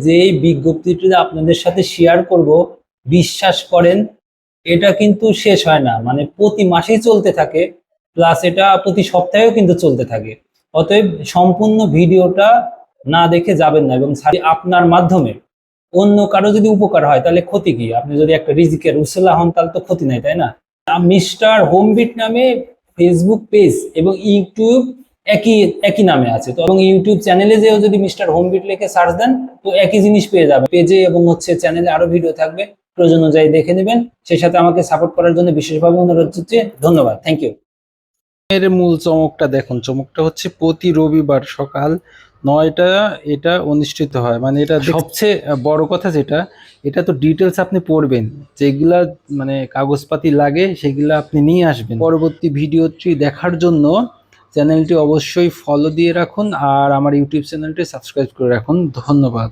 যে এই বিজ্ঞপ্তিটা আপনাদের সাথে শেয়ার করব, বিশ্বাস করেন এটা কিন্তু শেষ হয় না, মানে প্রতি মাসেই চলতে থাকে, প্লাস এটা প্রতি সপ্তাহেও কিন্তু চলতে থাকে। অতএব সম্পূর্ণ ভিডিওটা না দেখে যাবেন না, এবং আপনার মাধ্যমে অন্য কারো যদি উপকার হয় তাহলে ক্ষতি কি? আপনি যদি একটা রিজিকের উসিলা হন তাহলে তো ক্ষতি নাই, তাই না? মিস্টার হোমবিট নামে ফেসবুক পেজ এবং ইউটিউব একই একই নামে আছে তো, এবং ইউটিউব চ্যানেলে যেও যদি মিস্টার হোমবিট লিখে সার্চ দেন তো একই জিনিস পেয়ে যাবেন। পেজে এবং চ্যানেলে আরো ভিডিও থাকবে, প্রয়োজন অনুযায়ী দেখে নেবেন। সেই সাথে আমাকে সাপোর্ট করার জন্য বিশেষভাবে অনুরোধ করছি। ধন্যবাদ, থ্যাংক ইউ। এর মূল চমকটা দেখুন, চমকটা হচ্ছে প্রতি রবিবার সকাল 9টা এটা অনুষ্ঠিত হয়। মানে এটা সবচেয়ে বড় কথা যেটা, এটা তো ডিটেলস আপনি পড়বেন, যেগুলা মানে কাগজপাতি লাগে সেগুলা আপনি নিয়ে আসবেন। পরবর্তী ভিডিওটি দেখার জন্য চ্যানেলটি অবশ্যই ফলো দিয়ে রাখুন আর আমার ইউটিউব চ্যানেলটি সাবস্ক্রাইব করে রাখুন। ধন্যবাদ।